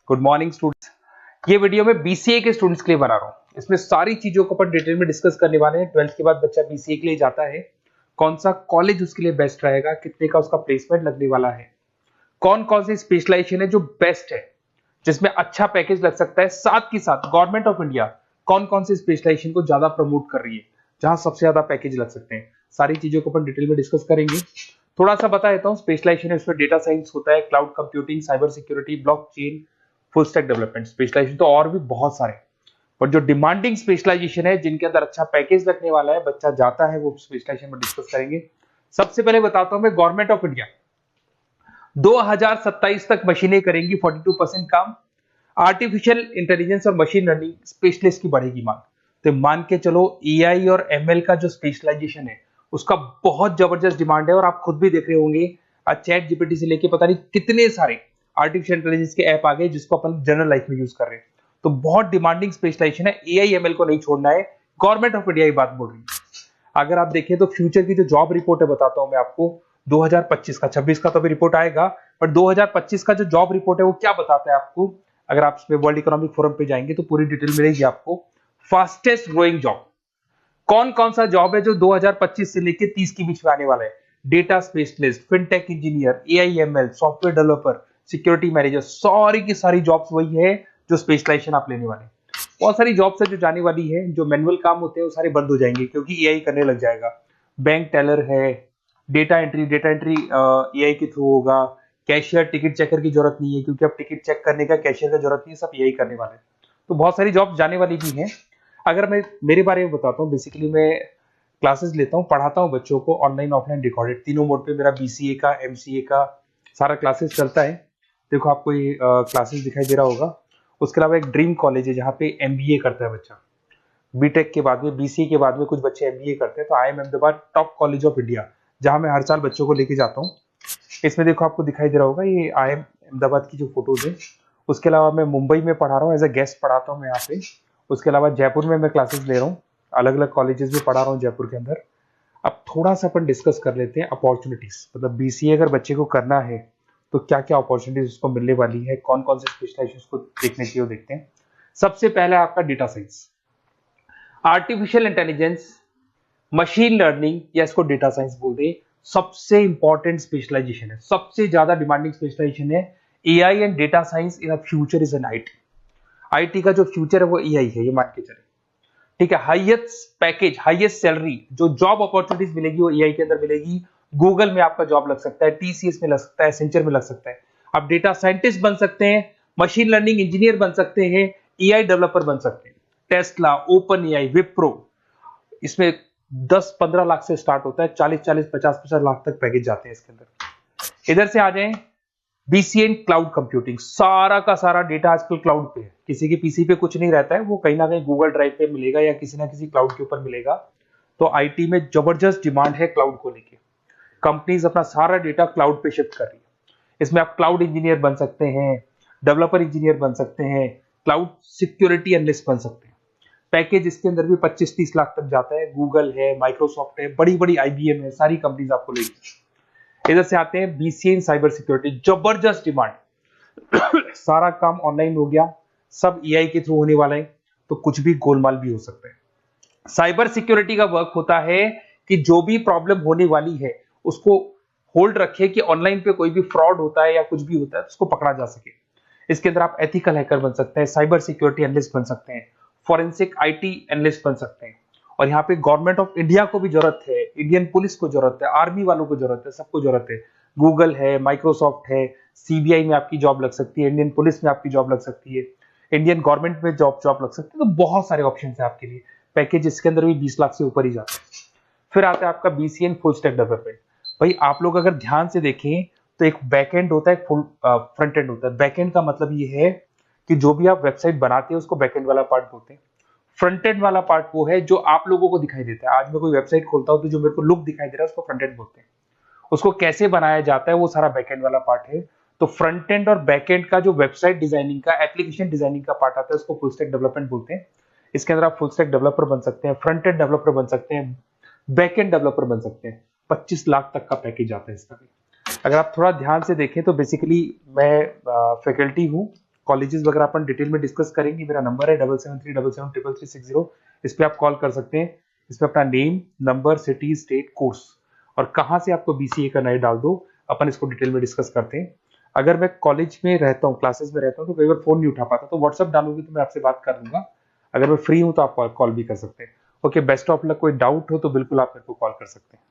Good morning students. ये video मैं BCA के स्टूडेंट्स के लिए बना रहा हूँ। इसमें सारी चीजों को अपन डिटेल में डिस्कस करने वाले हैं। 12th के बाद बच्चा बीसीए के लिए जाता है, कौन सा कॉलेज उसके लिए बेस्ट रहेगा, कितने का उसका प्लेसमेंट लगने वाला है, कौन कौन सी स्पेशलाइजेशन है जो बेस्ट है, जिसमें अच्छा पैकेज लग सकता है। साथ ही साथ गवर्नमेंट ऑफ इंडिया कौन कौन सी स्पेशलाइजेशन को ज्यादा प्रमोट कर रही है, जहां सबसे ज्यादा पैकेज लग सकते हैं। सारी चीजों को अपन डिटेल में डिस्कस करेंगे। थोड़ा सा बता देता हूँ। स्पेशलाइजेशन है उसमें डेटा साइंस होता है, cloud computing, cyber security, blockchain, full stack development. Specialisation तो और भी बहुत सारे, पर जो डिमांडिंग स्पेशलाइजेशन है, जिनके अंदर अच्छा पैकेज लगने वाला है, बच्चा जाता है, वो स्पेशलाइजेशन में डिस्कस करेंगे। सबसे पहले बताता हूं मैं, गवर्नमेंट ऑफ इंडिया 2027 तक मशीनें करेंगी 42% काम। आर्टिफिशियल इंटेलिजेंस और मशीन लर्निंग स्पेशलिस्ट की बढ़ेगी मांग। तो मान के चलो एआई और एमएल का जो स्पेशलाइजेशन है उसका बहुत जबरदस्त डिमांड है। और आप खुद भी देख रहे होंगे, आज चैट जीपीटी से लेके पता नहीं कितने सारे आर्टिफिशियल इंटेलिजेंस के ऐप आ गए जिसको अपन जनरल लाइफ में यूज कर रहे हैं। तो बहुत डिमांडिंग स्पेशलाइजेशन है, एआई एमएल को नहीं छोड़ना है। गवर्नमेंट ऑफ इंडिया ये बात बोल रही है। अगर आप देखें तो फ्यूचर की जो जॉब रिपोर्ट है, बताता हूं मैं आपको 2025 का, 26 का तो अभी रिपोर्ट आएगा, पर 2025 का जो जॉब रिपोर्ट है वो क्या बताता है आपको। अगर आप इसमें वर्ल्ड इकोनॉमिक फोरम पे जाएंगे तो पूरी डिटेल मिलेगी आपको। फास्टेस्ट ग्रोइंग जॉब कौन कौन सा जॉब है जो 2025 से लेकर 30 के बीच में आने वाला है। Data specialist, fintech engineer, AIML, software developer, security manager, सारी की सारी जॉब्स वही है जो स्पेशलाइजेशन आप लेने वाले हैं। बहुत सारी जॉब्स है जो जाने वाली है, जो मैनुअल काम होते हैं वो सारे बंद हो जाएंगे क्योंकि एआई करने लग जाएगा। बैंक टेलर है, डेटा एंट्री एआई के थ्रू होगा। कैशियर, टिकट चेकर की जरूरत नहीं है क्योंकि अब टिकट चेक करने का कैशियर का जरूरत नहीं है, सब एआई करने वाले हैं। तो बहुत सारी जॉब जाने वाली भी हैं। अगर मैं मेरे बारे में बताता हूँ, बेसिकली मैं क्लासेस लेता हूँ, पढ़ाता हूँ बच्चों को, ऑनलाइन ऑफलाइन रिकॉर्डेड, तीनों मोड पे मेरा बीसीए का, एमसीए का सारा क्लासेस चलता है। देखो आपको ये क्लासेस दिखाई दे रहा होगा। उसके अलावा एक ड्रीम कॉलेज है जहाँ पे एमबीए करता है बच्चा। बीटेक के बाद में, बीसीए के बाद में कुछ बच्चे एमबीए करते हैं। तो I am Ahmedabad top college of India, जहाँ मैं हर साल बच्चों को लेके जाता हूँ। इसमें देखो आपको दिखाई दे रहा होगा, ये आई एम अहमदाबाद की जो फोटोज है। उसके अलावा मैं मुंबई में पढ़ा रहा हूँ, एज अ गेस्ट पढ़ाता हूँ मैं यहाँ पे। उसके अलावा जयपुर में मैं क्लासेस ले रहा हूँ, अलग अलग कॉलेजेस में पढ़ा रहा हूँ जयपुर के अंदर। अब थोड़ा सा अपन डिस्कस कर लेते हैं अपॉर्चुनिटीज, मतलब बीसीए अगर बच्चे को करना है तो क्या क्या अपॉर्चुनिटीज उसको मिलने वाली है, कौन कौन से स्पेशलाइजेशन उसको देखने चाहिए, वो देखते हैं। सबसे पहला आपका data science, artificial intelligence, machine learning, या इसको डेटा साइंस बोल दे, सबसे इंपॉर्टेंट स्पेशलाइजेशन है, सबसे ज्यादा डिमांडिंग स्पेशलाइजेशन है। AI and data science in future is an IT. IT का जो फ्यूचर है वो एआई है, ये मान के चले। ठीक है, हाईएस्ट पैकेज, हाईएस्ट सैलरी, जो जॉब अपॉर्चुनिटीज मिलेगी वो एआई के अंदर मिलेगी। गूगल में आपका जॉब लग सकता है, टीसीएस में लग सकता है, एसेंचर में लग सकता है। आप डेटा साइंटिस्ट बन सकते हैं, मशीन लर्निंग इंजीनियर बन सकते हैं, एआई डेवलपर बन सकते हैं। टेस्ला, ओपन एआई, विप्रो, इसमें 10-15 लाख से स्टार्ट होता है, 40-40, 50-50 लाख तक पैकेज जाते हैं इसके अंदर। इधर से आ जाएं, बीसीए क्लाउड कंप्यूटिंग, सारा का सारा डेटा आजकल क्लाउड पे है, किसी के पीसी पे कुछ नहीं रहता है, वो कहीं ना कहीं गूगल ड्राइव पे मिलेगा या किसी ना किसी क्लाउड के ऊपर मिलेगा। तो आईटी में जबरदस्त डिमांड है क्लाउड को लेके। कंपनीज अपना सारा डेटा क्लाउड पे शिफ्ट कर रही है। इसमें आप क्लाउड इंजीनियर बन सकते हैं, डेवलपर इंजीनियर बन सकते हैं, क्लाउड सिक्योरिटी एनालिस्ट बन सकते हैं। पैकेज इसके अंदर भी 25-30 लाख तक जाता है। गूगल है, माइक्रोसॉफ्ट है, बड़ी बड़ी आईबीएम है, सारी कंपनीज आपको लेगी। इधर से आते हैं बीसीए इन साइबर सिक्योरिटी, जबरदस्त डिमांड। सारा काम ऑनलाइन हो गया, सब एआई के थ्रू होने वाला है, तो कुछ भी गोलमाल भी हो सकता है। साइबर सिक्योरिटी का वर्क होता है कि जो भी प्रॉब्लम होने वाली है उसको होल्ड रखे कि ऑनलाइन पे कोई भी फ्रॉड होता है या कुछ भी होता है तो उसको पकड़ा जा सके। इसके अंदर आप एथिकल हैकर बन सकते हैं, साइबर सिक्योरिटी एनालिस्ट बन सकते हैं, फॉरेंसिक आईटी एनालिस्ट बन सकते हैं। और यहाँ पे गवर्नमेंट ऑफ इंडिया को भी जरूरत है, इंडियन पुलिस को जरूरत है, आर्मी वालों को जरूरत है, सबको जरूरत है। गूगल है, माइक्रोसॉफ्ट है, सीबीआई में आपकी जॉब लग सकती है, इंडियन पुलिस में आपकी जॉब लग सकती है, इंडियन गवर्नमेंट में जॉब लग सकती है। तो बहुत सारे ऑप्शन है आपके लिए। पैकेज इसके अंदर भी 20 लाख से ऊपर ही जाता है। फिर आता है आपका बीसीए फुल स्टैक डेवलपमेंट। भाई आप लोग अगर ध्यान से देखें तो एक बैकएंड होता है, फुल फ्रंट एंड होता है। बैकएंड का मतलब ये है कि जो भी आप वेबसाइट बनाते हैं उसको बैकएंड वाला पार्ट बोलते हैं। फ्रंट एंड वाला पार्ट वो है जो आप लोगों को दिखाई देता है। आज मैं कोई वेबसाइट खोलता हूं तो जो मेरे को लुक दिखाई दे रहा है उसको फ्रंट एंड बोलते हैं। उसको कैसे बनाया जाता है वो सारा बैकएंड वाला पार्ट है। तो फ्रंट एंड और बैकएंड का जो वेबसाइट डिजाइनिंग का, एप्लीकेशन डिजाइनिंग का पार्ट आता है उसको फुल स्टैक डेवलपमेंट बोलते हैं। इसके अंदर आप फुल स्टैक डेवलपर बन सकते हैं, फ्रंट एंड डेवलपर बन सकते हैं, बैकएंड डेवलपर बन सकते हैं। 25 लाख तक का पैकेज आता है इसका भी। अगर आप थोड़ा ध्यान से देखें तो बेसिकली मैं फैकल्टी हूँ कॉलेजेस वगैरह अपन डिटेल में डिस्कस करेंगे। मेरा नंबर है 7737773360, इस पे आप कॉल कर सकते हैं। इसमें अपना name, number, city, state, course और कहाँ से आपको बीसीए करना है डाल दो, अपन इसको डिटेल में डिस्कस करते हैं। अगर मैं कॉलेज में रहता हूँ, क्लासेस में रहता हूँ, तो कई बार फोन नहीं उठा पाता, तो व्हाट्सअप डालोगे तो मैं आपसे बात कर लूंगा। अगर मैं फ्री हूँ तो आप कॉल भी कर सकते हैं। Okay, best of luck. कोई डाउट हो तो बिल्कुल आप मेरे को कॉल कर सकते हैं।